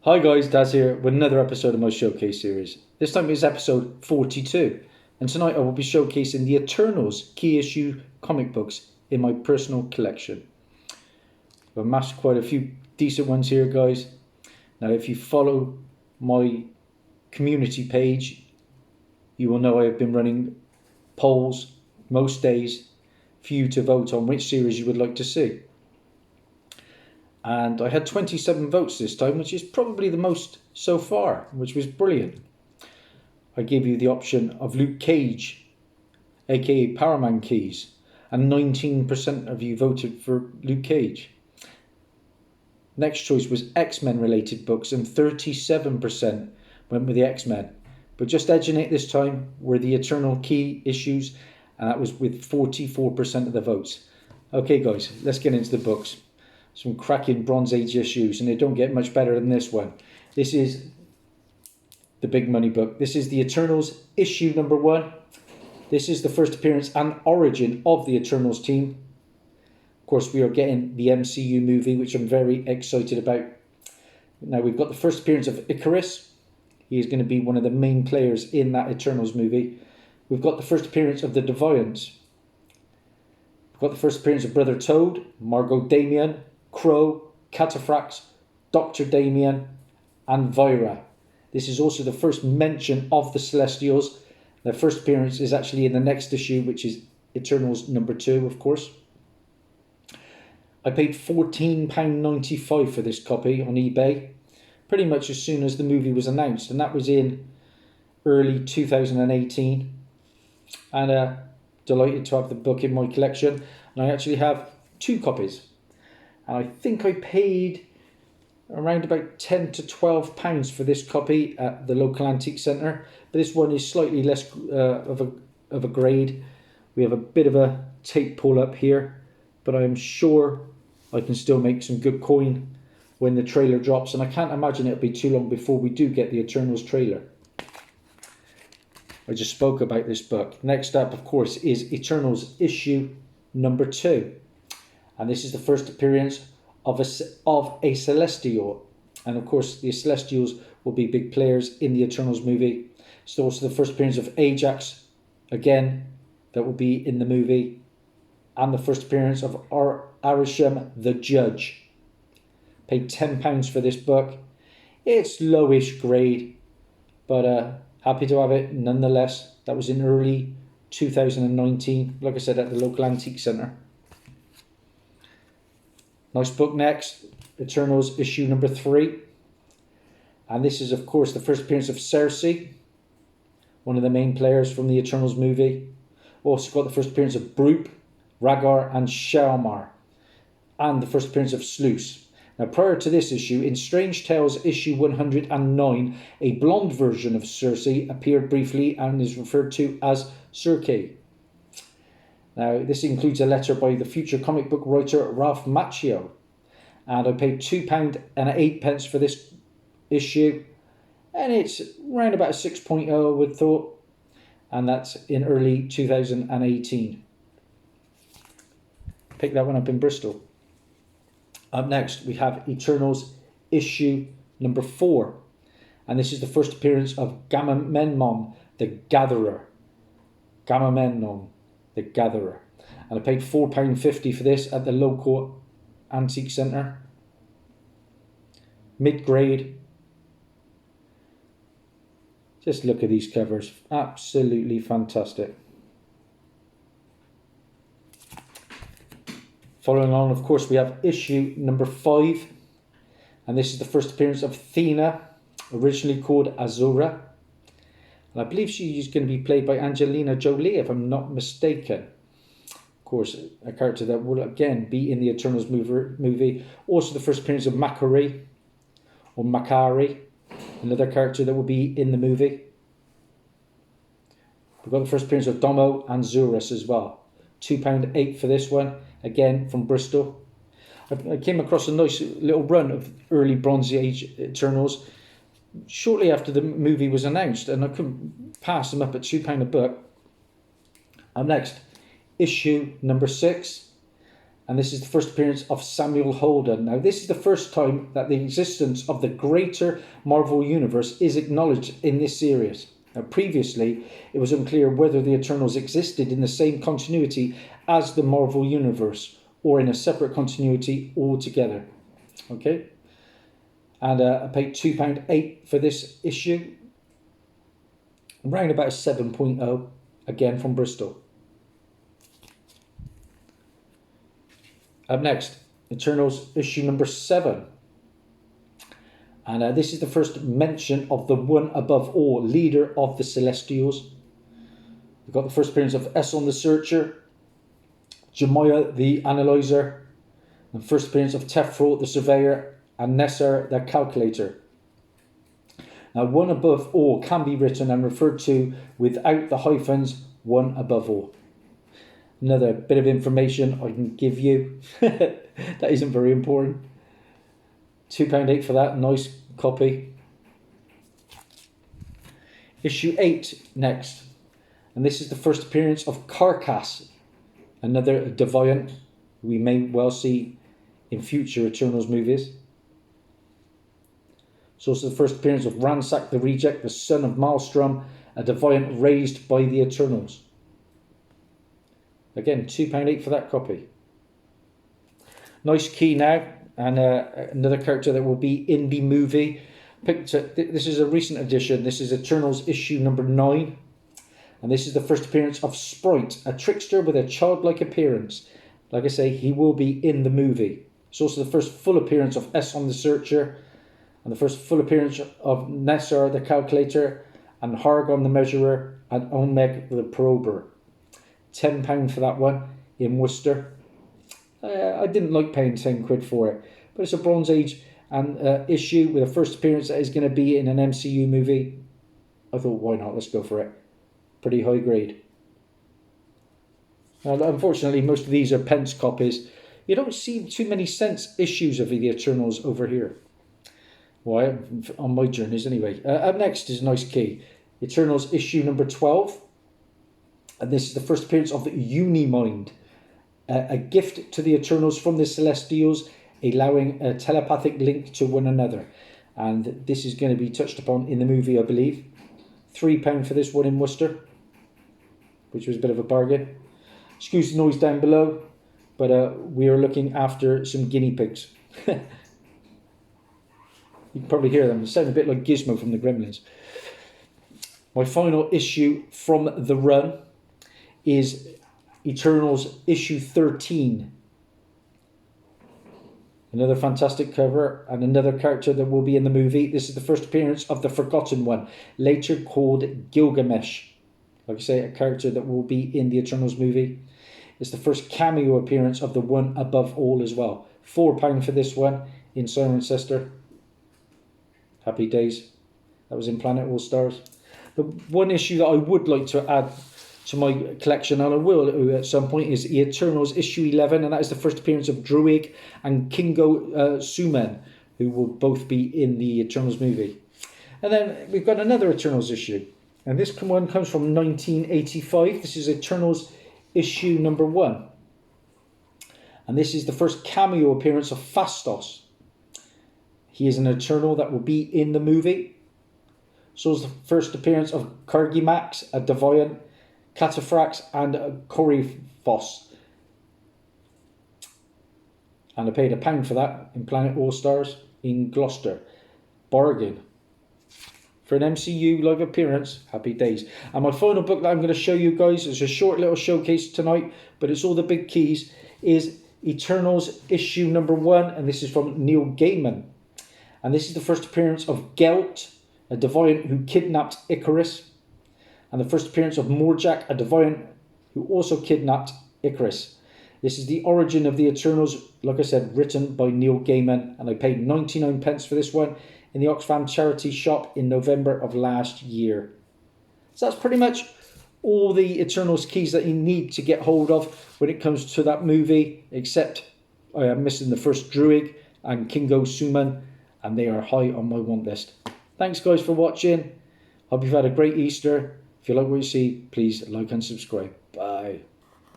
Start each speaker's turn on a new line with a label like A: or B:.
A: Hi guys, Daz here with another episode of my showcase series. This time it's episode 42, and tonight I will be showcasing the Eternals key issue comic books in my personal collection. I've amassed quite a few decent ones here, guys. Now, if you follow my community page, you will know I have been running polls most days for you to vote on which series you would like to see. And I had 27 votes this time, which is probably the most so far, which was brilliant. I gave you the option of Luke Cage, aka Powerman Keys, and 19% of you voted for Luke Cage. Next choice was X-Men related books, and 37% went with the X-Men. But just edging it this time were the Eternal key issues, and that was with 44% of the votes. Okay guys, let's get into the books. Some cracking Bronze Age issues, and they don't get much better than this one. This is the big money book. This is the Eternals issue number 1. This is the first appearance and origin of the Eternals team. Of course, we are getting the MCU movie, which I'm very excited about. Now, we've got the first appearance of Icarus. He is going to be one of the main players in that Eternals movie. We've got the first appearance of the Deviants. We've got the first appearance of Brother Toad, Margot Damian, Crow, Cataphracts, Dr. Damien, and Vira. This is also the first mention of the Celestials. Their first appearance is actually in the next issue, which is Eternals number 2, of course. I paid £14.95 for this copy on eBay, pretty much as soon as the movie was announced, and that was in early 2018. And delighted to have the book in my collection, and I actually have 2 copies. And I think I paid around about £10 to £12 for this copy at the local antique centre. But this one is slightly less of a grade. We have a bit of a tape pull up here, but I am sure I can still make some good coin when the trailer drops. And I can't imagine it'll be too long before we do get the Eternals trailer. I just spoke about this book. Next up, of course, is Eternals issue number 2. And this is the first appearance of a Celestial. And of course, the Celestials will be big players in the Eternals movie. It's also the first appearance of Ajax, again, that will be in the movie. And the first appearance of Arishem the Judge. Paid £10 for this book. It's lowish grade, but happy to have it nonetheless. That was in early 2019, like I said, at the local antique centre. Nice book next, Eternals issue number 3. And this is, of course, the first appearance of Cersei, one of the main players from the Eternals movie. Also got the first appearance of Broop, Rhaegar and Shalmar. And the first appearance of Sluice. Now, prior to this issue, in Strange Tales issue 109, a blonde version of Cersei appeared briefly and is referred to as Serkei. Now, this includes a letter by the future comic book writer Ralph Macchio. And I paid £2.08 for this issue. And it's around about a 6.0, I would thought. And that's in early 2018. Picked that one up in Bristol. Up next, we have Eternals issue number 4. And this is the first appearance of Gamamennon the Gatherer. Gamamennon the Gatherer. And I paid £4.50 for this at the local antique centre. Mid-grade. Just look at these covers. Absolutely fantastic. Following on, of course, we have issue number 5. And this is the first appearance of Thena, originally called Azura. And I believe she is going to be played by Angelina Jolie, if I'm not mistaken. Of course, a character that will again be in the Eternals movie. Also the first appearance of Makari, or Makari, another character that will be in the movie. We've got the first appearance of Domo and Zurus as well. £2.08 for this one, again from Bristol. I came across a nice little run of early Bronze Age Eternals shortly after the movie was announced, and I couldn't pass them up at £2 a book. Up next, issue number 6, And this is the first appearance of Samuel Holden. Now, this is the first time that the existence of the greater Marvel Universe is acknowledged in this series. Now, previously, it was unclear whether the Eternals existed in the same continuity as the Marvel Universe or in a separate continuity altogether. Okay? And I paid £2.8 for this issue. Around about a 7.0, again from Bristol. Up next, Eternals issue number 7. And this is the first mention of the one above all, leader of the Celestials. We've got the first appearance of Esson the Searcher, Jemiah the Analyzer, and first appearance of Tefrol the Surveyor, and Nessar the Calculator. Now, one above all can be written and referred to without the hyphens, one above all. Another bit of information I can give you. That isn't very important. £2.8 for that. Nice copy. Issue 8 next. And this is the first appearance of Carcass, another Deviant we may well see in future Eternals movies. It's also the first appearance of Ransack the Reject, the son of Maelstrom, a Deviant raised by the Eternals. Again, £2.8 for that copy. Nice key now, and another character that will be in the movie. This is a recent edition. This is Eternals issue number 9. And this is the first appearance of Sprite, a trickster with a childlike appearance. Like I say, he will be in the movie. It's also the first full appearance of Esson the Searcher, and the first full appearance of Nessar the Calculator, and Hargon the Measurer, and Omeg the Prober. £10 for that one in Worcester. I didn't like paying £10 for it, but it's a Bronze Age and issue with a first appearance that is going to be in an MCU movie. I thought, why not? Let's go for it. Pretty high grade. Unfortunately, most of these are pence copies. You don't see too many cents issues of the Eternals over here. Why? On my journeys anyway. Up next is a nice key. Eternals issue number 12. And this is the first appearance of Unimind, a gift to the Eternals from the Celestials, allowing a telepathic link to one another. And this is going to be touched upon in the movie, I believe. £3 for this one in Worcester, which was a bit of a bargain. Excuse the noise down below, but we are looking after some guinea pigs. You can probably hear them. They sound a bit like Gizmo from the Gremlins. My final issue from the run is Eternals issue 13. Another fantastic cover and another character that will be in the movie. This is the first appearance of the Forgotten One, later called Gilgamesh. Like I say, a character that will be in the Eternals movie. It's the first cameo appearance of the one above all as well. £4 for this one in Cirencester. Happy days. That was in Planet All Stars. The one issue that I would like to add to my collection, and I will at some point, is the Eternals issue 11, and that is the first appearance of Druig and Kingo Sumen, who will both be in the Eternals movie. And then we've got another Eternals issue, and this one comes from 1985. This is Eternals issue number 1, and this is the first cameo appearance of Phastos. He is an Eternal that will be in the movie. So is the first appearance of Kargimax, a Deviant, Cataphracts, and Coryphos. And I paid £1 for that in Planet All Stars in Gloucester. Bargain. For an MCU live appearance, happy days. And my final book that I'm going to show you guys, is a short little showcase tonight, but it's all the big keys, is Eternals issue number 1, and this is from Neil Gaiman. And this is the first appearance of Gelt, a Deviant who kidnapped Icarus. And the first appearance of Morjack, a Deviant who also kidnapped Icarus. This is the origin of the Eternals, like I said, written by Neil Gaiman, and I paid 99 for this one in the Oxfam charity shop in November of last year. So that's pretty much all the Eternals keys that you need to get hold of when it comes to that movie, except I am missing the first Druig and Kingo Suman, and they are high on my want list. Thanks guys for watching. Hope you've had a great Easter. If you like what you see, please like and subscribe. Bye.